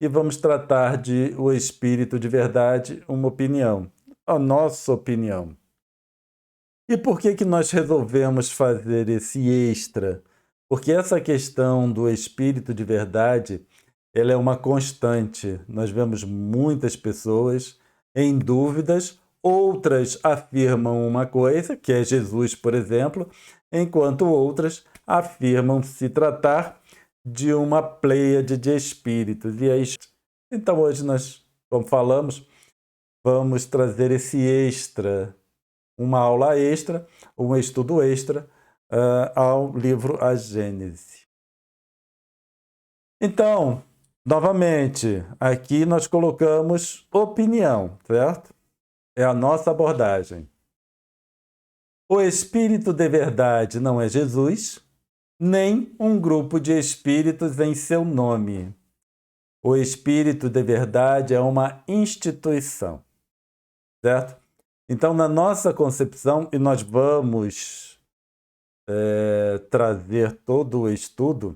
e vamos tratar de o Espírito de verdade, uma opinião, a nossa opinião. E por que nós resolvemos fazer esse extra? Porque essa questão do Espírito de verdade, ela é uma constante. Nós vemos muitas pessoas em dúvidas, outras afirmam uma coisa, que é Jesus, por exemplo, enquanto outras afirmam se tratar de uma pleiade de espíritos. E aí, então hoje nós, como falamos, vamos trazer esse extra, uma aula extra, um estudo extra ao livro A Gênese. Então, novamente, aqui nós colocamos opinião, certo? É a nossa abordagem. O Espírito de verdade não é Jesus, nem um grupo de espíritos em seu nome. O Espírito de verdade é uma instituição, certo? Então, na nossa concepção, e nós vamos trazer todo o estudo,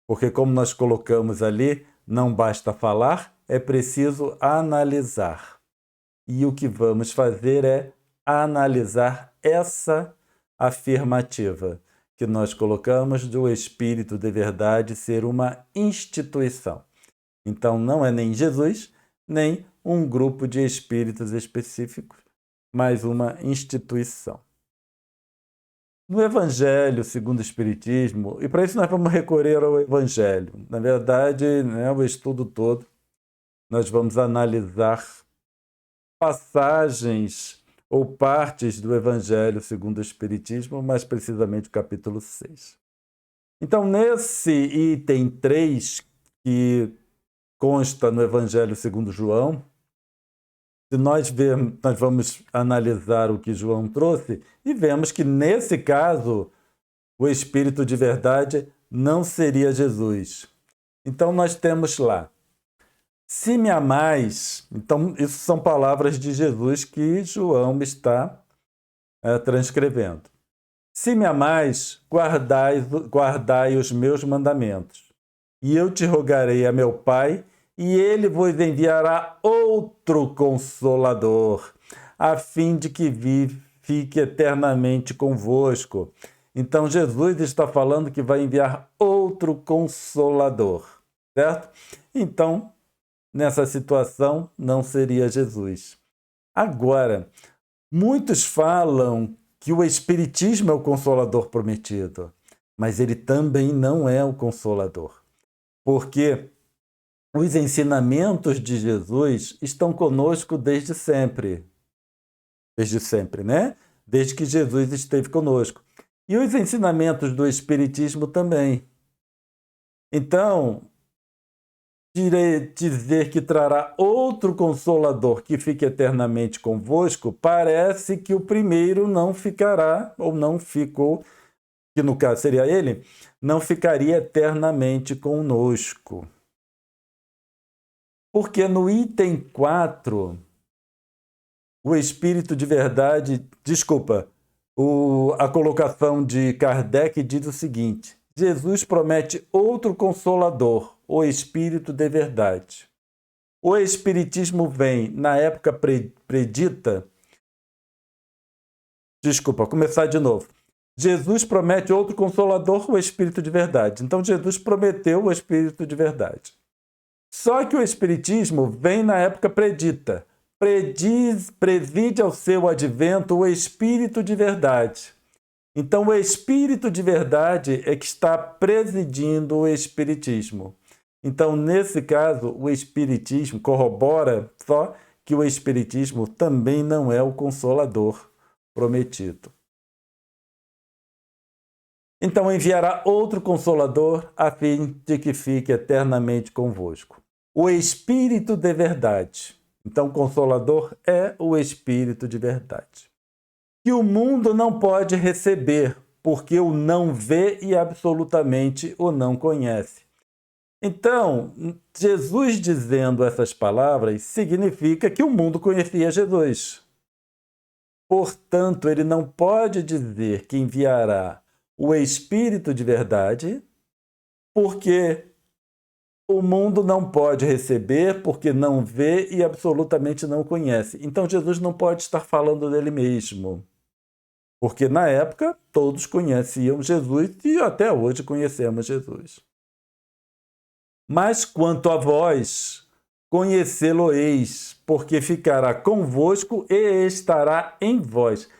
porque como nós colocamos ali, não basta falar, é preciso analisar. E o que vamos fazer é analisar essa afirmativa que nós colocamos do Espírito de verdade ser uma instituição. Então, não é nem Jesus, nem um grupo de espíritos específicos, mas uma instituição. No Evangelho segundo o Espiritismo, e para isso nós vamos recorrer ao Evangelho. Na verdade, o estudo todo, nós vamos analisar passagens ou partes do Evangelho segundo o Espiritismo, mais precisamente o capítulo 6. Então, nesse item 3, que consta no Evangelho segundo João, se nós vamos analisar o que João trouxe e vemos que, nesse caso, o Espírito de verdade não seria Jesus. Então, nós temos lá: se me amais, então isso são palavras de Jesus que João está transcrevendo. Se me amais, guardai os meus mandamentos. E eu te rogarei a meu Pai, e ele vos enviará outro Consolador, a fim de que fique eternamente convosco. Então, Jesus está falando que vai enviar outro Consolador, certo? Então, nessa situação, não seria Jesus. Agora, muitos falam que o Espiritismo é o Consolador prometido, mas ele também não é o Consolador, porque os ensinamentos de Jesus estão conosco desde sempre. Desde sempre, né? Desde que Jesus esteve conosco. E os ensinamentos do Espiritismo também. Então, dizer que trará outro Consolador que fique eternamente convosco, parece que o primeiro não ficará, ou não ficou, que no caso seria ele, não ficaria eternamente conosco. Porque no item 4, o Espírito de verdade, a colocação de Kardec diz o seguinte: Jesus promete outro Consolador, o Espírito de verdade. O Espiritismo vem na época predita. Começar de novo. Jesus promete outro Consolador, o Espírito de verdade. Então Jesus prometeu o Espírito de verdade. Só que o Espiritismo vem na época predita. Preside ao seu advento o Espírito de verdade. Então, o Espírito de verdade é que está presidindo o Espiritismo. Então, nesse caso, o Espiritismo corrobora só que o Espiritismo também não é o Consolador prometido. Então, enviará outro Consolador a fim de que fique eternamente convosco. O Espírito de verdade. Então, o Consolador é o Espírito de verdade. Que o mundo não pode receber, porque o não vê e absolutamente o não conhece. Então, Jesus dizendo essas palavras significa que o mundo conhecia Jesus. Portanto, ele não pode dizer que enviará o Espírito de verdade, porque o mundo não pode receber porque não vê e absolutamente não conhece. Então Jesus não pode estar falando dele mesmo. Porque na época todos conheciam Jesus e até hoje conhecemos Jesus. Mas quanto a vós, conhecê-lo-eis, porque ficará convosco e estará em vós.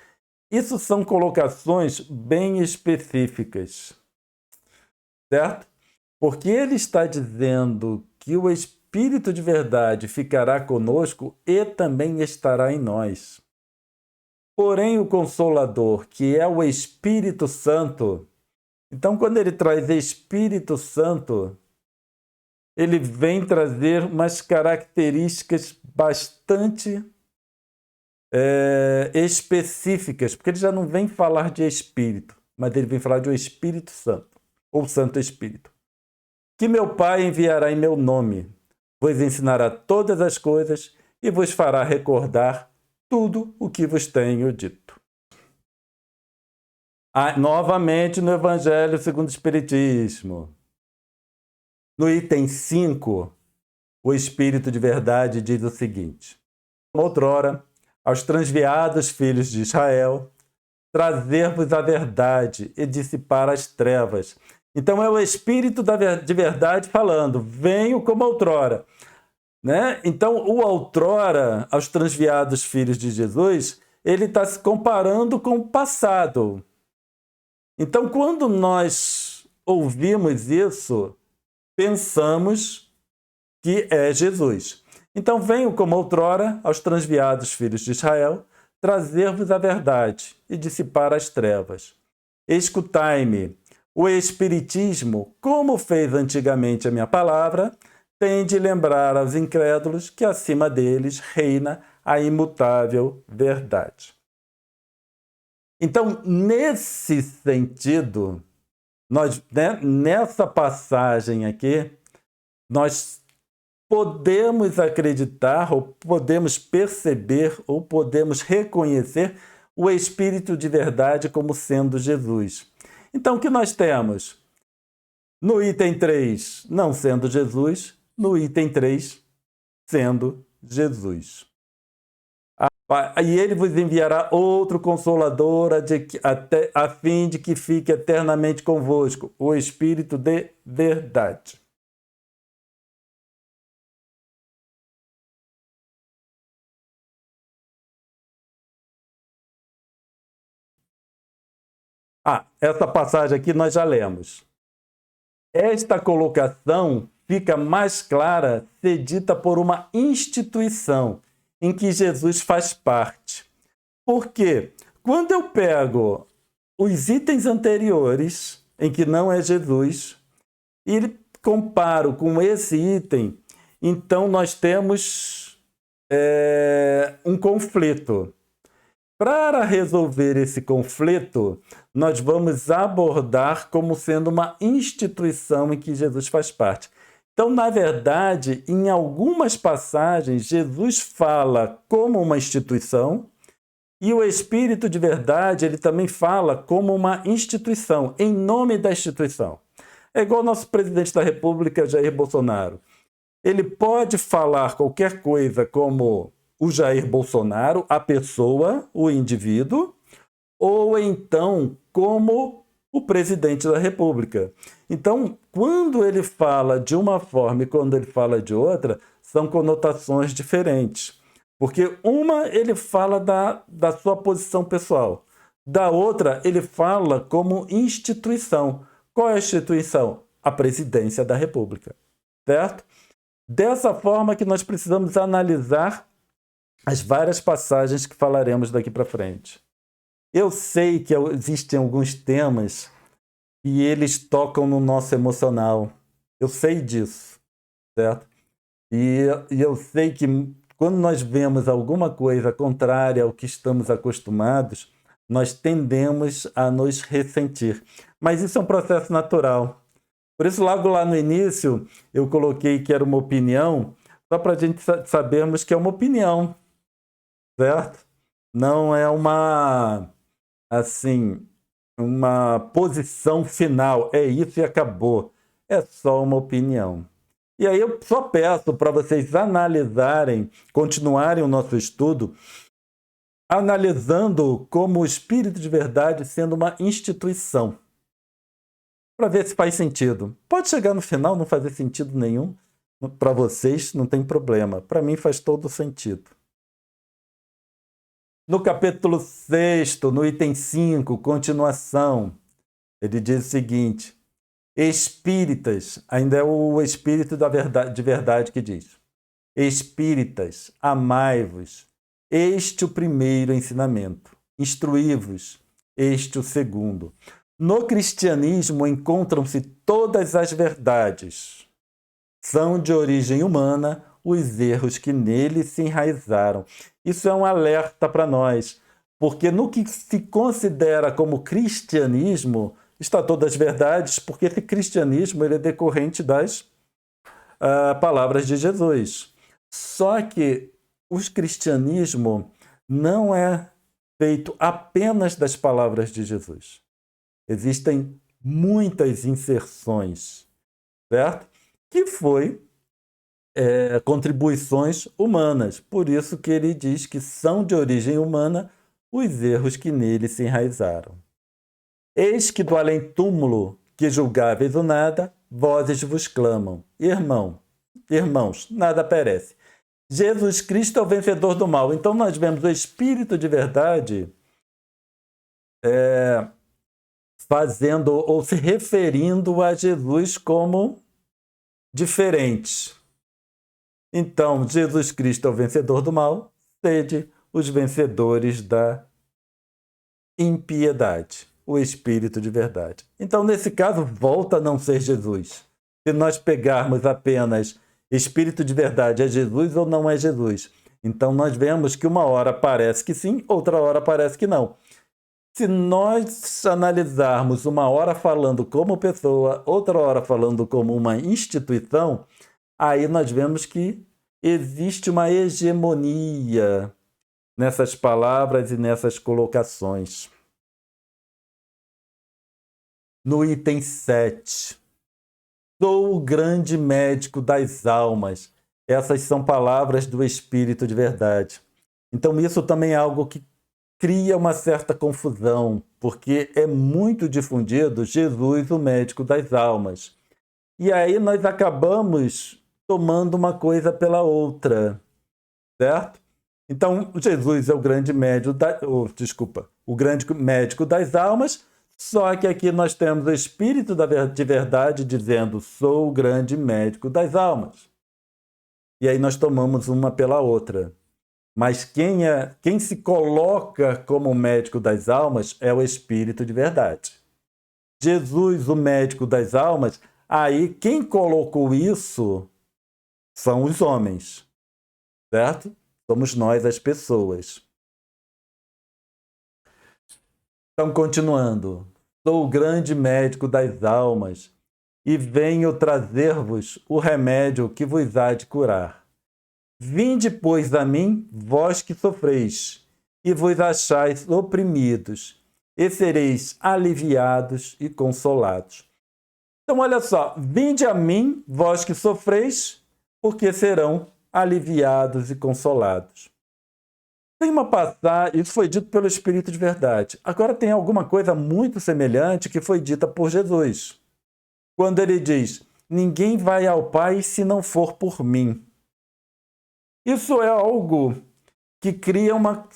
Isso são colocações bem específicas, certo? Porque ele está dizendo que o Espírito de verdade ficará conosco e também estará em nós. Porém, o Consolador, que é o Espírito Santo, então quando ele traz Espírito Santo, ele vem trazer umas características bastante específicas, porque ele já não vem falar de Espírito, mas ele vem falar de um Espírito Santo, ou Santo Espírito. Que meu Pai enviará em meu nome, vos ensinará todas as coisas e vos fará recordar tudo o que vos tenho dito. Novamente no Evangelho segundo o Espiritismo. No item 5, o Espírito de Verdade diz o seguinte: outrora, aos transviados filhos de Israel, trazer-vos a verdade e dissipar as trevas. Então é o Espírito de Verdade falando, venho como outrora. Né? Então, o outrora, aos transviados filhos de Jesus, ele está se comparando com o passado. Então, quando nós ouvimos isso, pensamos que é Jesus. Então, venho como outrora aos transviados filhos de Israel, trazer-vos a verdade e dissipar as trevas. Escutai-me, o Espiritismo, como fez antigamente a minha palavra, tem de lembrar aos incrédulos que acima deles reina a imutável verdade. Então, nesse sentido, nessa passagem aqui, nós podemos acreditar, ou podemos perceber, ou podemos reconhecer o Espírito de verdade como sendo Jesus. Então, o que nós temos? No item 3, não sendo Jesus, no item 3, sendo Jesus. E ele vos enviará outro Consolador a fim de que fique eternamente convosco, o Espírito de verdade. Essa passagem aqui nós já lemos. Esta colocação fica mais clara se dita por uma instituição em que Jesus faz parte. Porque quando eu pego os itens anteriores, em que não é Jesus, e comparo com esse item, então nós temos um conflito. Para resolver esse conflito, nós vamos abordar como sendo uma instituição em que Jesus faz parte. Então, na verdade, em algumas passagens, Jesus fala como uma instituição e o Espírito de Verdade ele também fala como uma instituição, em nome da instituição. É igual o nosso presidente da República, Jair Bolsonaro. Ele pode falar qualquer coisa como o Jair Bolsonaro, a pessoa, o indivíduo, ou então como o presidente da República. Então, quando ele fala de uma forma e quando ele fala de outra, são conotações diferentes. Porque uma, ele fala da sua posição pessoal. Da outra, ele fala como instituição. Qual é a instituição? A presidência da República. Certo? Dessa forma que nós precisamos analisar as várias passagens que falaremos daqui para frente. Eu sei que existem alguns temas e eles tocam no nosso emocional. Eu sei disso, certo? E eu sei que quando nós vemos alguma coisa contrária ao que estamos acostumados, nós tendemos a nos ressentir. Mas isso é um processo natural. Por isso, logo lá no início, eu coloquei que era uma opinião, só para a gente sabermos que é uma opinião, certo? Não é uma posição final. É isso e acabou. É só uma opinião. E aí eu só peço para vocês analisarem, continuarem o nosso estudo, analisando como o Espírito de Verdade sendo uma instituição, para ver se faz sentido. Pode chegar no final não fazer sentido nenhum, para vocês não tem problema, para mim faz todo sentido. No capítulo 6, no item 5, continuação, ele diz o seguinte: espíritas, ainda é o Espírito de verdade que diz: espíritas, amai-vos, este o primeiro ensinamento, instruí-vos, este o segundo. No cristianismo encontram-se todas as verdades. São de origem humana os erros que nele se enraizaram. Isso é um alerta para nós, porque no que se considera como cristianismo está todas as verdades, porque esse cristianismo ele é decorrente das palavras de Jesus. Só que o cristianismo não é feito apenas das palavras de Jesus. Existem muitas inserções, certo? Que foi contribuições humanas. Por isso que ele diz que são de origem humana os erros que nele se enraizaram. Eis que do além-túmulo, que julgáveis o nada, vozes vos clamam: irmãos, nada perece. Jesus Cristo é o vencedor do mal. Então nós vemos o Espírito de Verdade fazendo ou se referindo a Jesus como diferente. Então, Jesus Cristo é o vencedor do mal, sede os vencedores da impiedade, o Espírito de Verdade. Então, nesse caso, volta a não ser Jesus. Se nós pegarmos apenas Espírito de Verdade, é Jesus ou não é Jesus? Então, nós vemos que uma hora parece que sim, outra hora parece que não. Se nós analisarmos uma hora falando como pessoa, outra hora falando como uma instituição, aí nós vemos que existe uma hegemonia nessas palavras e nessas colocações. No item 7, sou o grande médico das almas. Essas são palavras do Espírito de Verdade. Então isso também é algo que cria uma certa confusão, porque é muito difundido Jesus, o médico das almas. E aí nós acabamos tomando uma coisa pela outra, certo? Então, Jesus é o grande o grande médico das almas, só que aqui nós temos o Espírito de Verdade dizendo: sou o grande médico das almas. E aí nós tomamos uma pela outra. Mas quem se coloca como médico das almas é o Espírito de Verdade. Jesus, o médico das almas, aí quem colocou isso são os homens, certo? Somos nós, as pessoas. Então, continuando. Sou o grande médico das almas e venho trazer-vos o remédio que vos há de curar. Vinde, pois, a mim, vós que sofreis, e vos achais oprimidos, e sereis aliviados e consolados. Então, olha só, vinde a mim, vós que sofreis, porque serão aliviados e consolados. Tem uma passagem, isso foi dito pelo Espírito de Verdade. Agora tem alguma coisa muito semelhante que foi dita por Jesus. Quando ele diz: ninguém vai ao Pai se não for por mim. Isso é algo que cria uma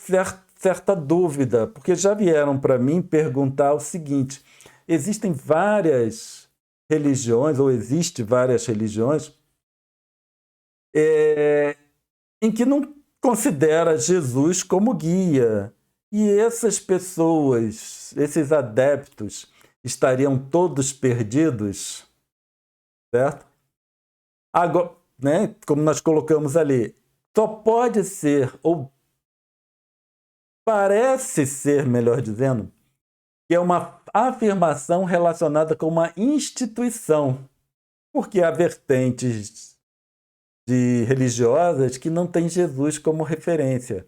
certa dúvida, porque já vieram para mim perguntar o seguinte: existem várias religiões, ou existe várias religiões, em que não considera Jesus como guia. E essas pessoas, esses adeptos, estariam todos perdidos, certo? Agora, né, como nós colocamos ali, só pode ser, ou parece ser, melhor dizendo, que é uma afirmação relacionada com uma instituição, porque há vertentes religiosas que não têm Jesus como referência.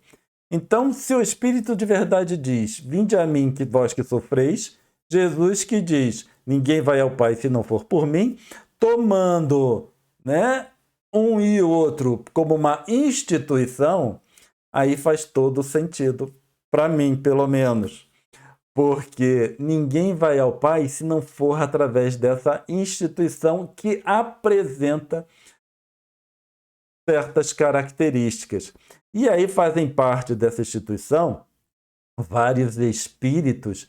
Então, se o Espírito de Verdade diz: vinde a mim, que vós que sofreis, Jesus que diz: ninguém vai ao Pai se não for por mim, tomando né, um e outro como uma instituição, aí faz todo sentido, para mim, pelo menos. Porque ninguém vai ao Pai se não for através dessa instituição que apresenta certas características. E aí fazem parte dessa instituição vários espíritos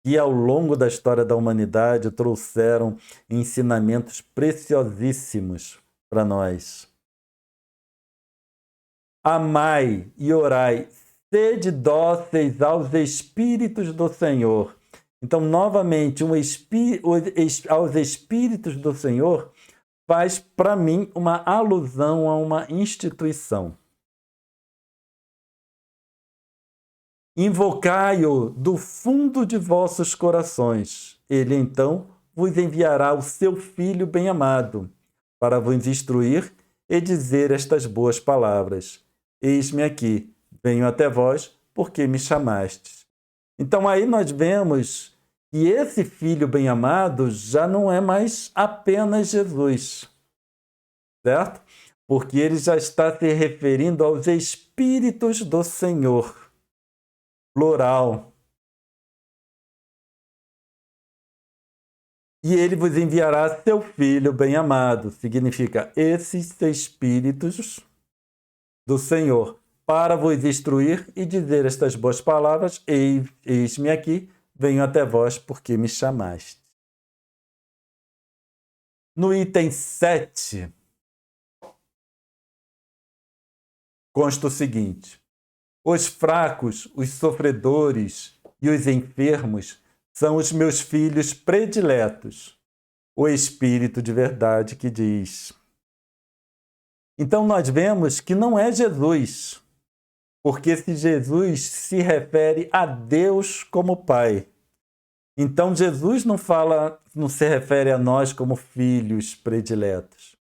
que, ao longo da história da humanidade, trouxeram ensinamentos preciosíssimos para nós. Amai e orai, sede dóceis aos Espíritos do Senhor. Então, novamente, aos Espíritos do Senhor faz, para mim, uma alusão a uma instituição. Invocai-o do fundo de vossos corações. Ele, então, vos enviará o seu Filho bem-amado, para vos instruir e dizer estas boas palavras. Eis-me aqui, venho até vós, porque me chamastes. Então aí nós vemos que esse Filho bem-amado já não é mais apenas Jesus, certo? Porque ele já está se referindo aos Espíritos do Senhor, plural. E ele vos enviará seu Filho bem-amado, significa esses Espíritos do Senhor, para vos instruir e dizer estas boas palavras: eis-me aqui, venho até vós, porque me chamaste. No item 7, consta o seguinte: os fracos, os sofredores e os enfermos são os meus filhos prediletos, o Espírito de verdade que diz. Então nós vemos que não é Jesus, porque se Jesus se refere a Deus como Pai. Então Jesus não se refere a nós como filhos prediletos,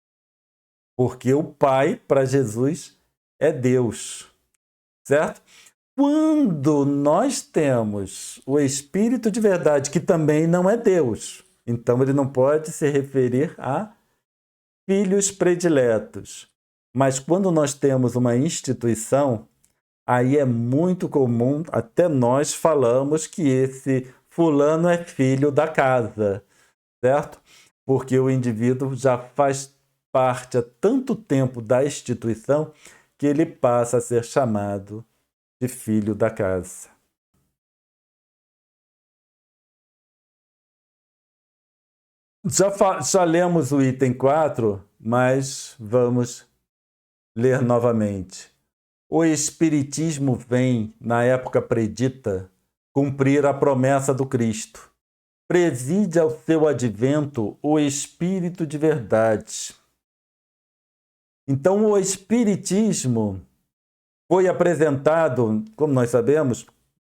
porque o Pai para Jesus é Deus, certo? Quando nós temos o Espírito de verdade, que também não é Deus, então ele não pode se referir a filhos prediletos. Mas quando nós temos uma instituição, aí é muito comum, até nós falamos que esse fulano é filho da casa, certo? Porque o indivíduo já faz parte há tanto tempo da instituição que ele passa a ser chamado de filho da casa. Já lemos o item 4, mas vamos ler novamente. O Espiritismo vem, na época predita, cumprir a promessa do Cristo. Preside ao seu advento o Espírito de verdade. Então, o Espiritismo foi apresentado, como nós sabemos,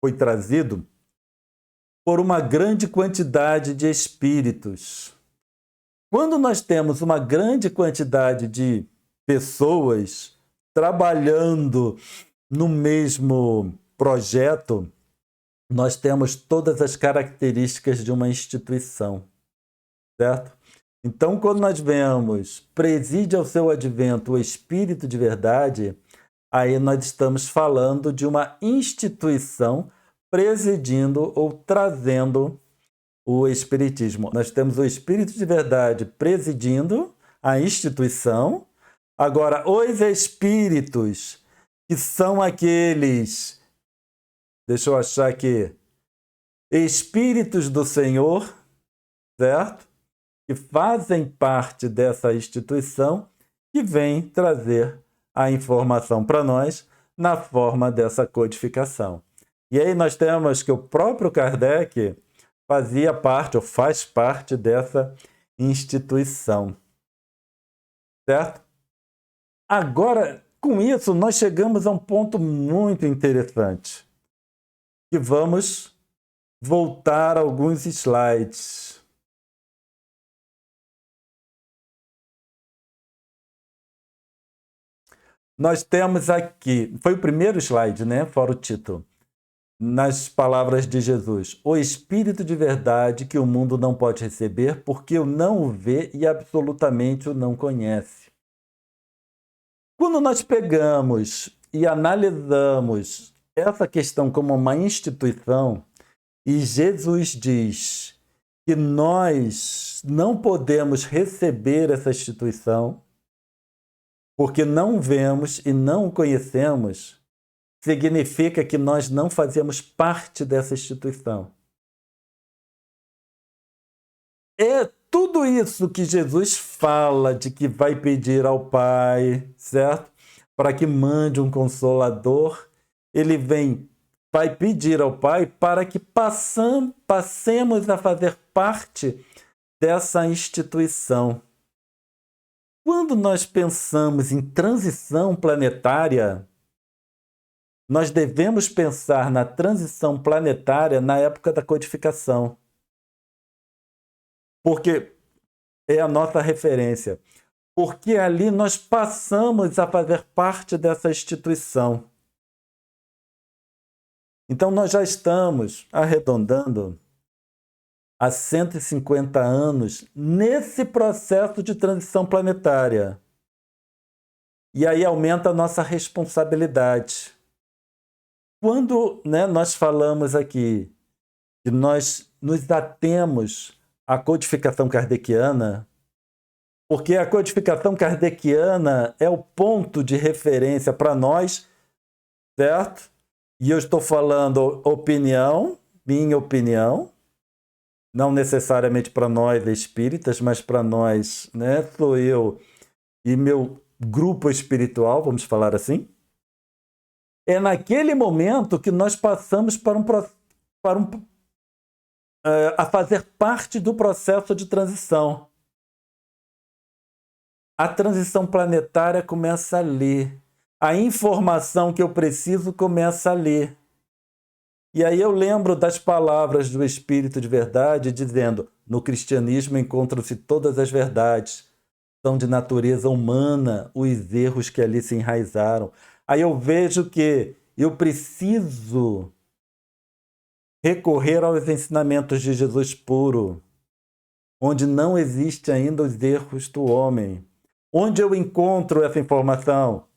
foi trazido por uma grande quantidade de espíritos. Quando nós temos uma grande quantidade de pessoas trabalhando no mesmo projeto, nós temos todas as características de uma instituição, certo? Então, quando nós vemos preside ao seu advento o Espírito de verdade, aí nós estamos falando de uma instituição presidindo ou trazendo o Espiritismo. Nós temos o Espírito de verdade presidindo a instituição. Agora, os espíritos, que são aqueles, deixa eu achar aqui, Espíritos do Senhor, certo? Que fazem parte dessa instituição, que vem trazer a informação para nós na forma dessa codificação. E aí nós temos que o próprio Kardec fazia parte, ou faz parte dessa instituição, certo? Agora, com isso, nós chegamos a um ponto muito interessante, que vamos voltar alguns slides. Nós temos aqui, foi o primeiro slide, né? Fora o título. nas palavras de Jesus: o Espírito de verdade que o mundo não pode receber, porque o não o vê e absolutamente o não conhece. Quando nós pegamos e analisamos essa questão como uma instituição, e Jesus diz que nós não podemos receber essa instituição, porque não vemos e não conhecemos, significa que nós não fazemos parte dessa instituição. É tudo isso que Jesus fala de que vai pedir ao Pai, certo? Para que mande um consolador. Ele vai pedir ao Pai para que passemos a fazer parte dessa instituição. Quando nós pensamos em transição planetária, nós devemos pensar na transição planetária na época da codificação, porque é a nossa referência. Porque ali nós passamos a fazer parte dessa instituição. Então nós já estamos arredondando há 150 anos nesse processo de transição planetária. E aí aumenta a nossa responsabilidade. Quando nós falamos aqui que nós nos atemos à codificação kardeciana, porque a codificação kardeciana é o ponto de referência para nós, certo? E eu estou falando opinião, minha opinião, não necessariamente para nós espíritas, mas para nós, sou eu e meu grupo espiritual, vamos falar assim. É naquele momento que nós passamos a fazer parte do processo de transição. A transição planetária começa ali. A informação que eu preciso começa ali. E aí eu lembro das palavras do Espírito de Verdade dizendo: no cristianismo encontram-se todas as verdades. São de natureza humana os erros que ali se enraizaram. Aí eu vejo que eu preciso recorrer aos ensinamentos de Jesus puro, onde não existe ainda os erros do homem. Onde eu encontro essa informação?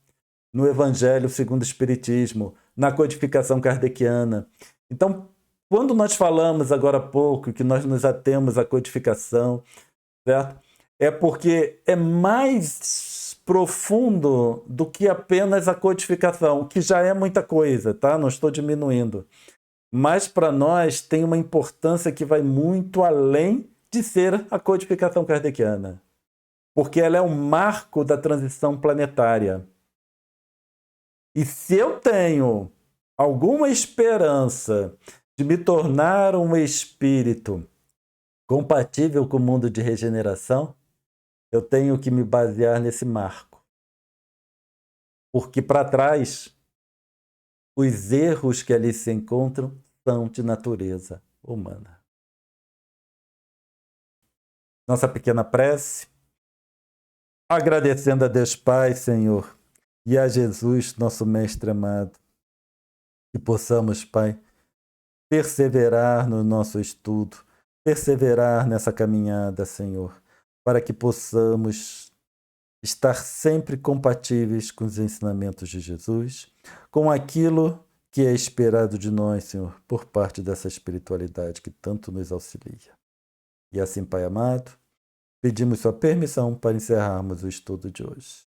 No Evangelho segundo o Espiritismo, na codificação kardeciana. Então, quando nós falamos agora há pouco que nós nos atemos à codificação, certo? É porque é mais profundo do que apenas a codificação, que já é muita coisa, tá? Não estou diminuindo. Mas para nós tem uma importância que vai muito além de ser a codificação kardeciana, porque ela é um marco da transição planetária. E se eu tenho alguma esperança de me tornar um espírito compatível com o mundo de regeneração, eu tenho que me basear nesse marco. Porque para trás, os erros que ali se encontram são de natureza humana. Nossa pequena prece, agradecendo a Deus Pai, Senhor, e a Jesus, nosso Mestre amado, que possamos, Pai, perseverar no nosso estudo, perseverar nessa caminhada, Senhor, para que possamos estar sempre compatíveis com os ensinamentos de Jesus, com aquilo que é esperado de nós, Senhor, por parte dessa espiritualidade que tanto nos auxilia. E assim, Pai amado, pedimos sua permissão para encerrarmos o estudo de hoje.